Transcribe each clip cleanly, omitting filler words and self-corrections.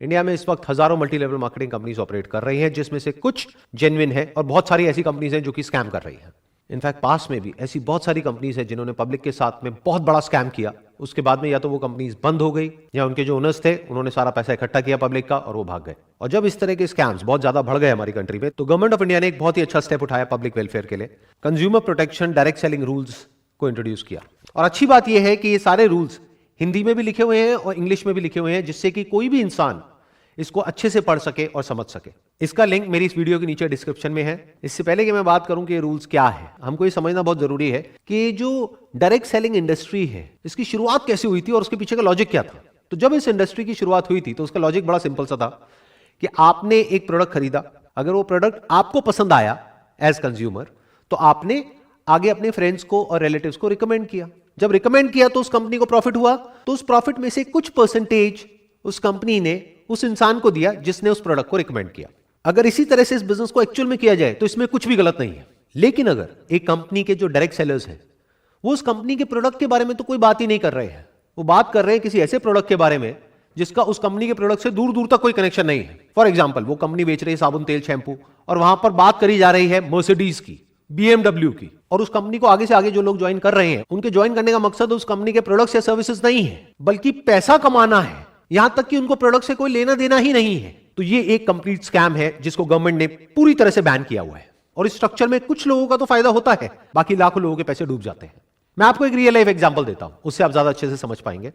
India में इस वक्त हजारों multi level marketing companies operate कर रही हैं, जिसमें से कुछ जेन्युइन है और बहुत सारी ऐसी कंपनीज हैं जो कि स्कैम कर रही हैं। इनफैक्ट पास में भी ऐसी बहुत सारी कंपनीज हैं जिन्होंने पब्लिक के साथ में बहुत बड़ा स्कैम किया। उसके बाद में या तो वो कंपनीज बंद हो गई या उनके जो ओनर्स थे उन्होंने सारा पैसा इकट्ठा किया पब्लिक का और वो भाग गए। और जब इस तरह के स्कैम्स बहुत ज्यादा बढ़ गए हमारी कंट्री में, तो गवर्नमेंट ऑफ इंडिया ने एक बहुत ही अच्छा स्टेप उठाया पब्लिक वेलफेयर के लिए। Consumer protection direct selling rules को इंट्रोड्यूस किया। और अच्छी बात यह है कि ये सारे रूल्स हिंदी में भी लिखे हुए हैं और इंग्लिश में भी लिखे हुए हैं, जिससे कि कोई भी इंसान इसको अच्छे से पढ़ सके और समझ सके। इसका लिंक मेरी इस वीडियो के नीचे डिस्क्रिप्शन में है। इससे पहले कि मैं बात करूं कि ये रूल्स क्या है, हमको ये समझना बहुत जरूरी है कि जो डायरेक्ट सेलिंग इंडस्ट्री है, इसकी शुरुआत कैसे हुई थी और उसके पीछे का लॉजिक क्या था। तो जब इस इंडस्ट्री की शुरुआत हुई थी तो उसका लॉजिक बड़ा सिंपल सा था कि आपने एक प्रोडक्ट खरीदा, अगर वो प्रोडक्ट आपको पसंद आया एज कंज्यूमर, तो आपने आगे अपने फ्रेंड्स को और रिलेटिव्स को रिकमेंड किया। जब रिकमेंड किया तो उस कंपनी को प्रॉफिट हुआ, तो उस प्रॉफिट में से कुछ परसेंटेज उस कंपनी ने उस इंसान को दिया जिसने उस प्रोडक्ट को रिकमेंड किया। अगर इसी तरह से इस बिजनेस को एक्चुअल में किया जाए तो इसमें कुछ भी गलत नहीं है। लेकिन अगर एक कंपनी के जो डायरेक्ट सेलर्स हैं वो उस कंपनी के प्रोडक्ट के बारे में तो कोई बात ही नहीं कर रहे हैं, वो बात कर रहे हैं किसी ऐसे प्रोडक्ट के बारे में जिसका उस कंपनी के प्रोडक्ट से दूर दूर तक कोई कनेक्शन नहीं है। फॉर एग्जाम्पल, वो कंपनी बेच रही है साबुन, तेल, शैंपू, और वहां पर बात करी जा रही है मर्सिडीज की, BMW की, और उस कंपनी को आगे से आगे जो लोग ज्वाइन कर रहे हैं उनके ज्वाइन करने का मकसद उस कंपनी के प्रोडक्ट्स या सर्विसेज नहीं है, बल्कि पैसा कमाना है, यहां तक कि उनको प्रोडक्ट से कोई लेना देना ही नहीं है। तो ये एक कंप्लीट स्कैम है जिसको गवर्नमेंट ने पूरी तरह से बैन किया हुआ है। और इस स्ट्रक्चर में कुछ लोगों का तो फायदा होता है, बाकी लाखों लोगों के पैसे डूब जाते हैं। मैं आपको एक रियल लाइफ एग्जांपल देता हूं, उससे आप ज्यादा अच्छे से समझ पाएंगे।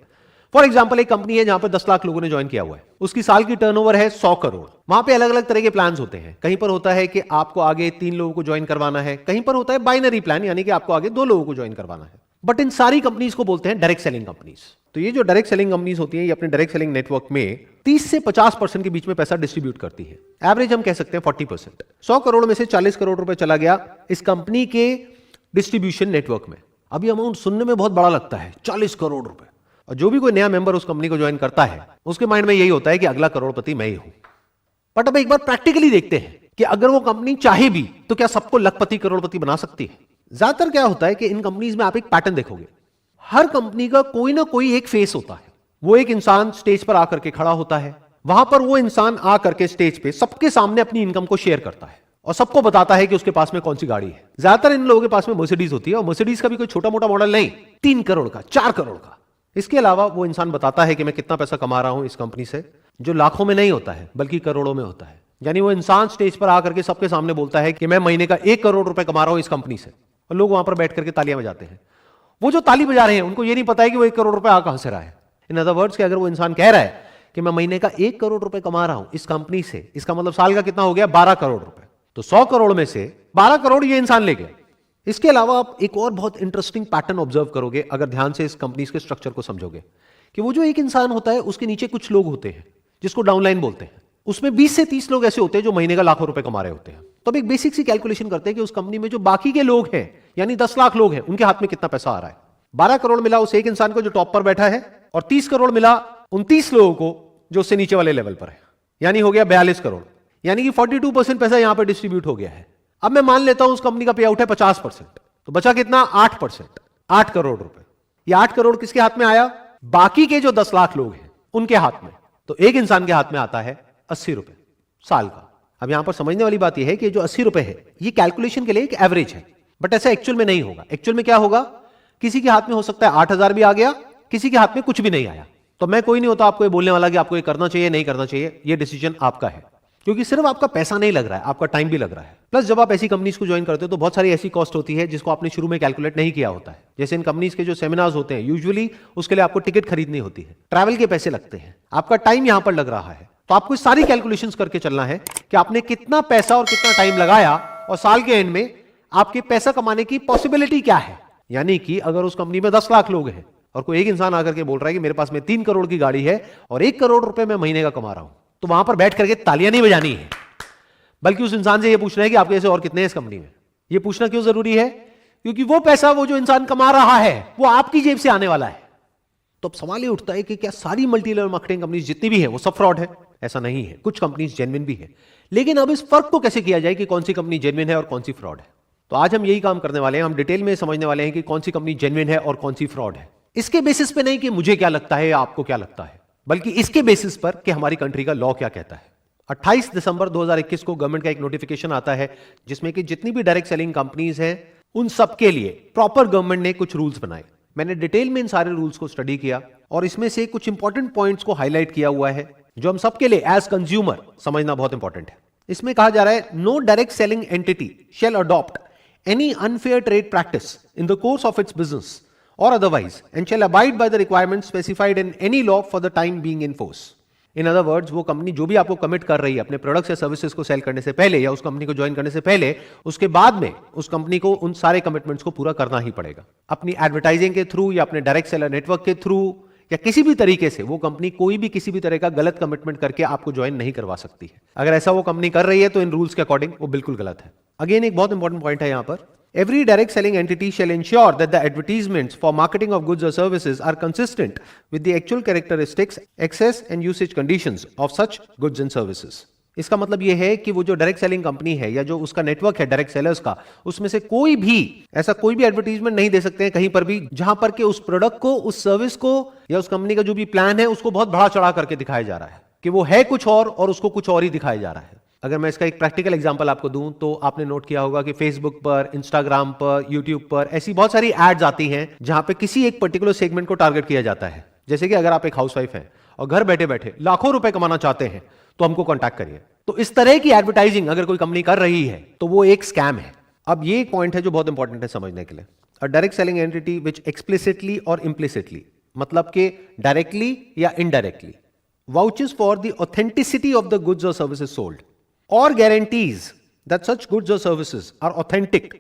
फॉर एग्जाम्पल, एक कंपनी है जहां पर 10 लाख लोगों ने ज्वाइन किया हुआ है, उसकी साल की टर्नओवर है 100 करोड़। वहां पे अलग अलग तरह के प्लान्स होते हैं। कहीं पर होता है कि आपको आगे 3 लोगों को ज्वाइन करवाना है, कहीं पर होता है बाइनरी प्लान, यानी कि आपको आगे 2 लोगों को ज्वाइन करवाना है। बट इन सारी कंपनीज को बोलते हैं डायरेक्ट सेलिंग कंपनीज। तो ये जो डायरेक्ट सेलिंग कंपनीज होती हैं, ये अपने डायरेक्ट सेलिंग नेटवर्क में 30 से 50% के बीच में पैसा डिस्ट्रीब्यूट करती है। एवरेज हम कह सकते हैं 40%। 100 करोड़ में से 40 करोड़ रुपए चला गया इस कंपनी के डिस्ट्रीब्यूशन नेटवर्क में। अभी अमाउंट सुनने में बहुत बड़ा लगता है, 40 करोड़ रुपए। और जो भी कोई नया मेंबर उस कंपनी को ज्वाइन करता है उसके माइंड में यही होता है कि अगला करोड़पति मैं ही हूं। बट अब एक बार प्रैक्टिकली देखते हैं कि अगर वो कंपनी चाहे भी तो क्या सबको लखपति करोड़पति बना सकती है। ज्यादातर क्या होता है कि इन कंपनीज में आप एक पैटर्न देखोगे, हर कंपनी का कोई ना कोई एक फेस होता है। वो एक इंसान स्टेज पर आकर के खड़ा होता है, वहां पर वो इंसान आकर के स्टेज पे सबके सामने अपनी इनकम को शेयर करता है और सबको बताता है कि उसके पास में कौन सी गाड़ी है। ज्यादातर इन लोगों के पास में मर्सिडीज होती है, और मर्सिडीज का भी कोई छोटा मोटा मॉडल नहीं, 3 करोड़ का, 4 करोड़ का। इसके अलावा वो इंसान बताता है कि मैं कितना पैसा कमा रहा हूं इस कंपनी से, जो लाखों में नहीं होता है बल्कि करोड़ों में होता है। यानी वो इंसान स्टेज पर आकर के सबके सामने बोलता है कि मैं महीने का 1 करोड़ रुपए कमा रहा हूं इस कंपनी से, और लोग वहां पर बैठ करके तालियां बजाते हैं। वो जो ताली बजा रहे हैं उनको ये नहीं पता है कि वो 1 करोड़ रुपए आ कहां से रहा है। इन अदर वर्ड्स, अगर वो इंसान कह रहा है कि मैं महीने का 1 करोड़ रुपए कमा रहा हूं इस कंपनी से, इसका मतलब साल का कितना हो गया, 12 करोड़ रुपए। तो 100 करोड़ में से 12 करोड़ ये इंसान ले गया। इसके अलावा आप एक और बहुत इंटरेस्टिंग पैटर्न ऑब्जर्व करोगे अगर ध्यान से इस कंपनी के स्ट्रक्चर को समझोगे, कि वो जो एक इंसान होता है उसके नीचे कुछ लोग होते हैं जिसको डाउनलाइन बोलते हैं। उसमें 20 से 30 लोग ऐसे होते हैं जो महीने का लाखों रुपए कमा रहे होते हैं। तो अब एक बेसिक सी कैलकुलेशन करते हैं कि उस कंपनी में जो बाकी के लोग हैं, यानी 10 लाख लोग हैं, उनके हाथ में कितना पैसा आ रहा है। 12 करोड़ मिला उस एक इंसान को जो टॉप पर बैठा है, और 30 करोड़ मिला 29 लोगों को जो उससे नीचे वाले लेवल पर है, यानी हो गया 42 करोड़। यानी कि 42% पैसा यहां पर डिस्ट्रीब्यूट हो गया है। अब मैं मान लेता हूं उस कंपनी का पे आउट है 50%, तो बचा कितना, 8%, 8 करोड़ रुपए। ये 8 करोड़ किसके हाथ में आया, बाकी के जो 10 लाख लोग हैं उनके हाथ में। तो एक इंसान के हाथ में आता है 80 रुपए साल का। अब यहां पर समझने वाली बात यह है कि जो 80 रुपए है ये कैलकुलेशन के लिए एक एवरेज है, बट ऐसा एक्चुअल में नहीं होगा। एक्चुअल में क्या होगा, किसी के हाथ में हो सकता है 8,000 भी आ गया, किसी के हाथ में कुछ भी नहीं आया। तो मैं कोई नहीं होता आपको ये बोलने वाला कि आपको ये करना चाहिए नहीं करना चाहिए, ये डिसीजन आपका है, क्योंकि सिर्फ आपका पैसा नहीं लग रहा है, आपका टाइम भी लग रहा है। प्लस जब आप ऐसी कंपनीज को ज्वाइन करते हो तो बहुत सारी ऐसी कॉस्ट होती है जिसको आपने शुरू में कैलकुलेट नहीं किया होता है। जैसे इन कंपनीज के जो सेमिनार्स होते हैं, यूजुअली उसके लिए आपको टिकट खरीदनी होती है, ट्रैवल के पैसे लगते हैं, आपका टाइम यहां पर लग रहा है। तो आपको सारी कैलकुलेशंस करके चलना है कि आपने कितना पैसा और कितना टाइम लगाया, और साल के एंड में आपके पैसा कमाने की पॉसिबिलिटी क्या है। यानी कि अगर उस कंपनी में 10 लाख लोग हैं और कोई एक इंसान आकर के बोल रहा है कि मेरे पास में 3 करोड़ की गाड़ी है और 1 करोड़ रुपए मैं महीने का कमा रहा हूं, तो वहां पर बैठ करके तालियां नहीं बजानी है, बल्कि उस इंसान से यह पूछना है कि आपके ऐसे और कितने हैं इस कंपनी में। यह पूछना क्यों जरूरी है, क्योंकि वो पैसा वो जो इंसान कमा रहा है वो आपकी जेब से आने वाला है। तो अब सवाल ये उठता है कि क्या सारी मल्टी लेवल मार्केटिंग कंपनीज जितनी भी हैं वो सब फ्रॉड है। ऐसा नहीं है, कुछ कंपनीज जेन्युइन भी है। लेकिन अब इस फर्क को कैसे किया जाए कि कौन सी कंपनी जेन्युइन है और कौन सी फ्रॉड है। तो आज हम यही काम करने वाले हैं, हम डिटेल में समझने वाले हैं कि कौन सी कंपनी जेन्युइन है और कौन सी फ्रॉड है। इसके बेसिस पे नहीं कि मुझे क्या लगता है या आपको क्या लगता है, बल्कि इसके बेसिस पर कि हमारी कंट्री का लॉ क्या कहता है। 28 दिसंबर 2021 को गवर्नमेंट का एक नोटिफिकेशन आता है जिसमें कि जितनी भी डायरेक्ट सेलिंग कंपनीज हैं उन सबके लिए प्रॉपर गवर्नमेंट ने कुछ रूल्स बनाए। मैंने डिटेल में इन सारे रूल्स को स्टडी किया और इसमें से कुछ इंपॉर्टेंट पॉइंट्स को हाईलाइट किया हुआ है जो हम सबके लिए एज कंज्यूमर समझना बहुत इंपॉर्टेंट है। इसमें कहा जा रहा है, no direct selling entity shall adopt any unfair trade practice in the course of its business or otherwise and shall abide by the requirements specified in any law for the time being in force. In other words, वो company जो भी आपको commit कर रही है अपने products या services को सेल करने से पहले या उस कंपनी को ज्वाइन करने से पहले, उसके बाद में उस कंपनी को उन सारे कमिटमेंट्स को पूरा करना ही पड़ेगा। अपनी एडवर्टाइजिंग के थ्रू या अपने डायरेक्ट सेलर नेटवर्क के थ्रू या किसी भी तरीके से वो कंपनी कोई भी किसी भी तरह का गलत कमिटमेंट करके आपको ज्वाइन नहीं करवा सकती है। अगर ऐसा वो कंपनी कर रही है तो इन रूल्स के अकॉर्डिंग वो बिल्कुल गलत है। अगेन एक बहुत इंपॉर्टेंट पॉइंट है यहां पर, every direct selling entity shall ensure that the advertisements for marketing of goods or services are consistent with the actual characteristics, access and usage conditions of such goods and services. इसका मतलब यह है कि वो जो डायरेक्ट सेलिंग कंपनी है या जो उसका नेटवर्क है डायरेक्ट सेलर्स का, उसमें से कोई भी ऐसा कोई भी एडवर्टीजमेंट नहीं दे सकते हैं कहीं पर भी जहां पर के उस प्रोडक्ट को, उस सर्विस को या उस कंपनी का जो भी प्लान है उसको बहुत बढ़ा चढ़ा करके दिखाया जा रहा है कि वो है कुछ और उसको कुछ और ही दिखाया जा रहा है। अगर मैं इसका एक प्रैक्टिकल एग्जांपल आपको दूं तो आपने नोट किया होगा कि फेसबुक पर, इंस्टाग्राम पर, यूट्यूब पर ऐसी बहुत सारी एड्स आती हैं जहां पे किसी एक पर्टिकुलर सेगमेंट को टारगेट किया जाता है। जैसे कि अगर आप एक हाउसवाइफ हैं और घर बैठे बैठे लाखों रुपए कमाना चाहते हैं तो हमको कॉन्टैक्ट करिए। तो इस तरह की एडवर्टाइजिंग अगर कोई कंपनी कर रही है तो वो एक स्कैम है। अब ये एक पॉइंट है जो बहुत इंपॉर्टेंट है समझने के लिए। A direct selling entity which explicitly और इम्प्लिसिटली, मतलब कि डायरेक्टली या indirectly, vouches for the authenticity of the goods और services sold or guarantees that such goods or services are authentic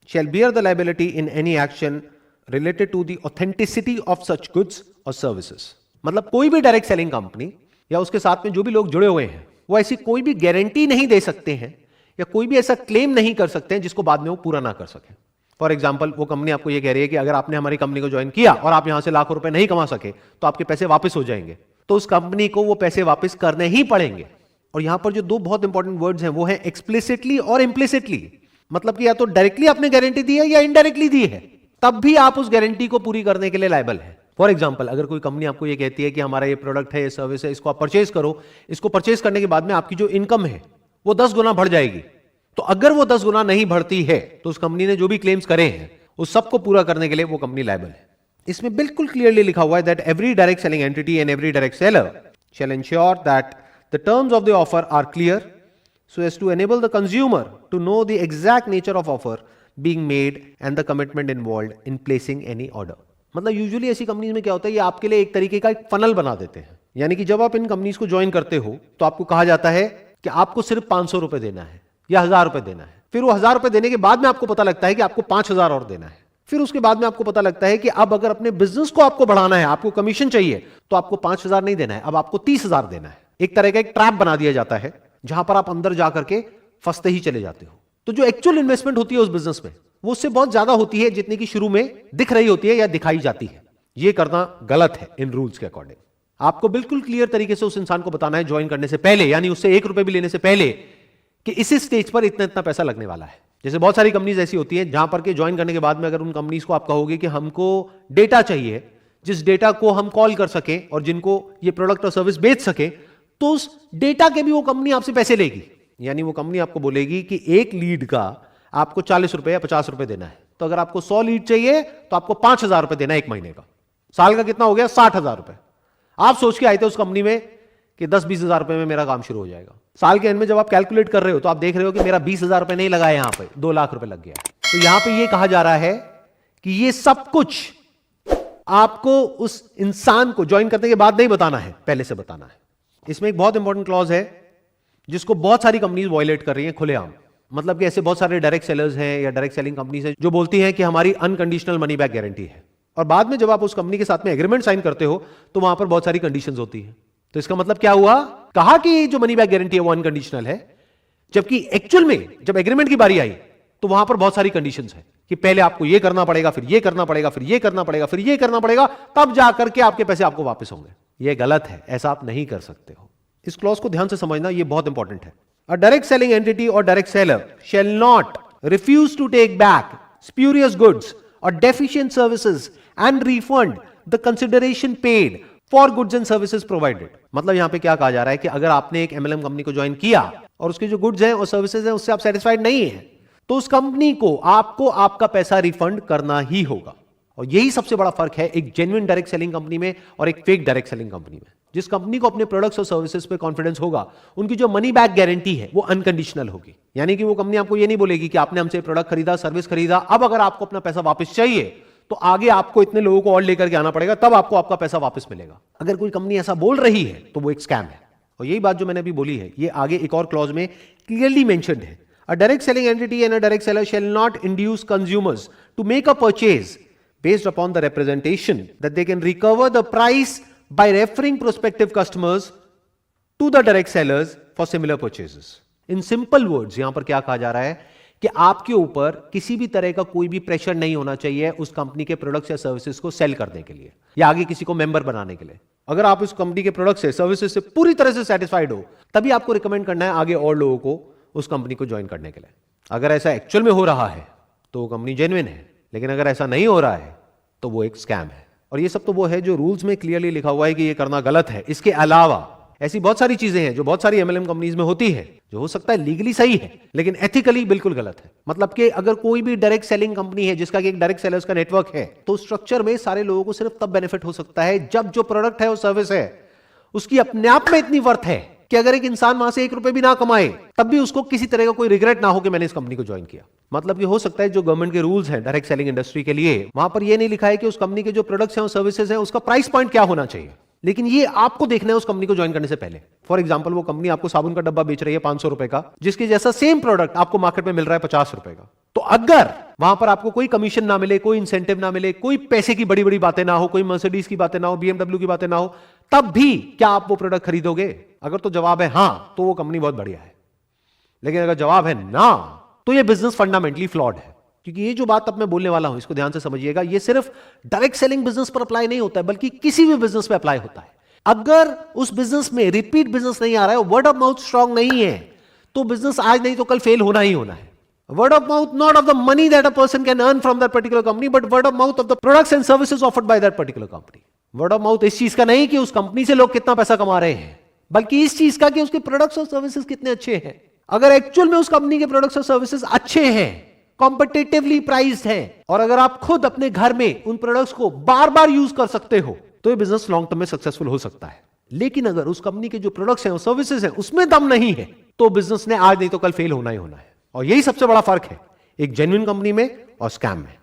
shall bear the liability in any action related to the authenticity of such goods or services. मतलब कोई भी direct selling company या उसके साथ में जो भी लोग जुड़े हुए हैं वो ऐसी कोई भी गारंटी नहीं दे सकते हैं या कोई भी ऐसा क्लेम नहीं कर सकते हैं जिसको बाद में वो पूरा ना कर सके। फॉर एग्जाम्पल, वो कंपनी आपको ये कह रही है कि अगर आपने हमारी कंपनी को ज्वाइन किया और आप यहां से लाखों रुपए नहीं कमा सके तो आपके पैसे वापस हो जाएंगे, तो उस कंपनी को वो पैसे वापस करने ही पड़ेंगे। और यहां पर जो दो बहुत इंपॉर्टेंट वर्ड्स हैं वो है एक्सप्लिसिटली और इम्प्लिसिटली, मतलब कि या तो डायरेक्टली आपने गारंटी दी है या इनडायरेक्टली दी है, तब भी आप उस गारंटी को पूरी करने के लिए लायबल है। फॉर एग्जांपल, अगर कोई कंपनी आपको ये कहती है कि हमारा ये प्रोडक्ट है, ये सर्विस है, इसको आप परचेज करो, इसको परचेज करने के बाद में आपकी जो इनकम है वो 10 गुना बढ़ जाएगी, तो अगर वो 10 गुना नहीं बढ़ती है तो उस कंपनी ने जो भी क्लेम्स करे हैं उस सबको पूरा करने के लिए वो कंपनी लायबल है। इसमें बिल्कुल क्लियरली लिखा हुआ है that every direct selling entity and every direct seller shall ensure that the terms of the offer are clear so as to enable the consumer to know the exact nature of offer being made and the commitment involved in placing any order. मतलब usually ऐसी companies में क्या होता है, ये आपके लिए एक तरीके का एक फनल बना देते हैं। यानी कि जब आप इन कंपनीज को ज्वाइन करते हो तो आपको कहा जाता है कि आपको सिर्फ 500 रुपए देना है या 1000 रुपए देना है। फिर वो 1000 रुपए देने के बाद में आपको पता लगता है कि आपको 5000 और देना है। फिर उसके बाद में आपको पता लगता है कि अब अगर अपने बिजनेस को आपको बढ़ाना है, आपको कमीशन चाहिए, तो आपको 5000 नहीं देना है, अब आपको 30000 देना है। एक तरह का एक ट्रैप बना दिया जाता है जहां पर आप अंदर जाकर के फंसते ही चले जाते हो। तो जो एक्चुअल इन्वेस्टमेंट होती है उस बिजनेस में वो उससे बहुत ज्यादा होती है जितनी की शुरू में दिख रही होती है या दिखाई जाती है। ये करना गलत है इन रूल्स के अकॉर्डिंग। आपको बिल्कुल क्लियर तरीके से उस इंसान को बताना है ज्वाइन करने से पहले, यानी उससे 1 रुपए भी लेने से पहले, कि इस स्टेज पर इतना इतना पैसा लगने वाला है। जैसे बहुत सारी कंपनीज ऐसी होती हैं जहां पर के ज्वाइन करने के बाद में अगर उन कंपनीज को आप कहोगे कि हमको डेटा चाहिए जिस डेटा को हम कॉल कर सके और जिनको ये प्रोडक्ट और सर्विस बेच सके, तो उस डेटा के भी वो कंपनी आपसे पैसे लेगी। यानी वो कंपनी आपको बोलेगी कि एक लीड का आपको 40 रुपए या 50 रुपए देना है, तो अगर आपको 100 लीड चाहिए तो आपको 5000 रुपए देना है एक महीने का। साल का कितना हो गया? 60,000 रुपए। आप सोच के आए थे उस कंपनी में कि 10-20 हजार रुपए में मेरा काम शुरू हो जाएगा। साल के एंड में जब आप कैलकुलेट कर रहे हो तो आप देख रहे हो कि मेरा 20,000 रुपए नहीं लगा है, यहां पे 2 लाख रुपए लग गया। तो यहां पे ये कहा जा रहा है कि ये सब कुछ आपको उस इंसान को ज्वाइन करने के बाद नहीं बताना है, पहले से बताना है। इसमें एक बहुत इंपॉर्टेंट क्लॉज है जिसको बहुत सारी कंपनीज वायलेट कर रही हैं खुलेआम। मतलब कि ऐसे बहुत सारे डायरेक्ट सेलर्स हैं या डायरेक्ट सेलिंग कंपनीज हैं जो बोलती हैं कि हमारी अनकंडीशनल मनी बैक गारंटी है, और बाद में जब आप उस कंपनी के साथ में एग्रीमेंट साइन करते हो तो वहां पर बहुत सारी कंडीशंस होती हैं। तो इसका मतलब क्या हुआ? कहा कि जो मनी बैक गारंटी है वो अनकंडीशनल है, जबकि एक्चुअल में जब एग्रीमेंट की बारी आई तो वहां पर बहुत सारी कंडीशंस है कि पहले आपको ये करना पड़ेगा, फिर ये करना पड़ेगा, फिर ये करना पड़ेगा, फिर ये करना पड़ेगा, तब जाकर के आपके पैसे आपको वापस होंगे। ये गलत है, ऐसा आप नहीं कर सकते हो। इस क्लॉज को ध्यान से समझना, ये बहुत इंपॉर्टेंट है। अ डायरेक्ट सेलिंग एंटिटी और direct seller shall not refuse to take back spurious goods और deficient services and refund the consideration paid for goods and services provided. मतलब यहां पे क्या कहा जा रहा है कि अगर आपने एक एमएलएम कंपनी को ज्वाइन किया और उसके जो गुड्स हैं और सर्विसेज हैं उससे आप सेटिस्फाइड नहीं है, तो उस कंपनी को आपको आपका पैसा रिफंड करना ही होगा। और यही सबसे बड़ा फर्क है एक जेन्युइन डायरेक्ट सेलिंग कंपनी में और एक फेक डायरेक्ट सेलिंग कंपनी में। जिस कंपनी को अपने प्रोडक्ट्स और सर्विसेज पे कॉन्फिडेंस होगा, उनकी जो मनी बैक गारंटी है वो अनकंडीशनल होगी। यानी कि वो कंपनी आपको ये नहीं बोलेगी कि आपने हमसे प्रोडक्ट खरीदा, सर्विस खरीदा, अब अगर आपको अपना पैसा वापस चाहिए तो आगे आपको इतने लोगों को और लेकर के आना पड़ेगा, तब आपको आपका पैसा वापस मिलेगा। अगर कोई कंपनी ऐसा बोल रही है तो वो एक स्कैम है। और यही बात जो मैंने अभी बोली है, ये आगे एक और क्लॉज में क्लियरली मेंशन्ड है। A direct selling entity and a direct seller shall not induce consumers to make a purchase based upon the representation that they can recover the price by referring prospective customers to the direct sellers for similar purchases. In simple words, यहां पर क्या कहा जा रहा है कि आपके ऊपर किसी भी तरह का कोई भी प्रेशर नहीं होना चाहिए उस कंपनी के प्रोडक्ट्स या सर्विसेज को सेल करने के लिए या आगे किसी को मेंबर बनाने के लिए। अगर आप उस कंपनी के प्रोडक्ट्स से, सर्विसेज से पूरी तरह से सेटिस्फाइड हो, तभी आपको रिकमेंड करना है आगे और लोगों को उस कंपनी को ज्वाइन करने के लिए। अगर ऐसा एक्चुअल में हो रहा है तो वो कंपनी जेन्युइन है, लेकिन अगर ऐसा नहीं हो रहा है तो वो एक स्कैम है। और ये सब तो वो है जो रूल्स में क्लियरली लिखा हुआ है कि ये करना गलत है। इसके अलावा ऐसी बहुत सारी चीजें हैं जो बहुत सारी एमएलएम कंपनीज में होती है, जो हो सकता है लीगली सही है लेकिन एथिकली बिल्कुल गलत है। मतलब कि अगर कोई भी डायरेक्ट सेलिंग कंपनी है जिसका एक डायरेक्ट सेलर्स का नेटवर्क है, तो स्ट्रक्चर में सारे लोगों को सिर्फ तब बेनिफिट हो सकता है जब जो प्रोडक्ट है और सर्विस है उसकी अपने आप में इतनी वर्थ है कि अगर एक इंसान वहां से 1 रुपए भी ना कमाए तब भी उसको किसी तरह का कोई रिग्रेट ना हो कि मैंने इस कंपनी को ज्वाइन किया। मतलब कि हो सकता है जो गवर्नमेंट के रूल्स हैं डायरेक्ट सेलिंग इंडस्ट्री के लिए, वहां पर यह नहीं लिखा है कि उस कंपनी के जो प्रोडक्ट्स हैं और सर्विसेज हैं उसका प्राइस पॉइंट क्या होना चाहिए, लेकिन ये आपको देखना है उस कंपनी को ज्वाइन करने से पहले। फॉर एग्जांपल, वो कंपनी आपको साबुन का डब्बा बेच रही है 500 रुपए का, जिसके जैसा सेम प्रोडक्ट आपको मार्केट में मिल रहा है 50 रुपए का। तो अगर वहां पर आपको कोई कमीशन ना मिले, कोई इंसेंटिव ना मिले, कोई पैसे की बड़ी बड़ी बातें ना हो, कोई मर्सिडीज की बातें ना हो, BMW की बातें ना हो, तब भी क्या आप वो प्रोडक्ट खरीदोगे? अगर तो जवाब है हां, तो वो कंपनी बहुत बढ़िया है। लेकिन अगर जवाब है ना, तो ये बिजनेस फंडामेंटली फ्लॉड है। क्योंकि ये जो बात अब मैं बोलने वाला हूं, इसको ध्यान से समझिएगा, ये सिर्फ डायरेक्ट सेलिंग बिजनेस पर अप्लाई नहीं होता है, बल्कि किसी भी बिजनेस पे अप्लाई होता है। अगर उस बिजनेस में रिपीट बिजनेस नहीं आ रहा है, वर्ड ऑफ माउथ स्ट्रांग नहीं है, तो बिजनेस आज नहीं तो कल फेल होना ही होना है। Word of mouth, not of the money that a person can earn from that particular company, but word of mouth of the products and services offered by that particular company. Word of mouth इस चीज का नहीं कि उस company से लोग कितना पैसा कमा रहे हैं, बल्कि इस चीज का कि उसके प्रोडक्ट्स और सर्विसेज कितने अच्छे हैं। अगर एक्चुअल में उस कंपनी के प्रोडक्ट्स और सर्विसेज अच्छे हैं, कॉम्पिटिटिवली प्राइस्ड हैं, और अगर आप खुद अपने घर में उन प्रोडक्ट्स को बार बार यूज कर सकते हो, तो ये बिजनेस लॉन्ग टर्म में सक्सेसफुल हो सकता है। लेकिन अगर उस कंपनी के जो प्रोडक्ट्स हैं और सर्विसेज हैं उसमें दम नहीं है, तो बिजनेस ने आज नहीं तो कल फेल होना ही होना है। और यही सबसे बड़ा फर्क है एक जेन्युइन कंपनी में और स्कैम में।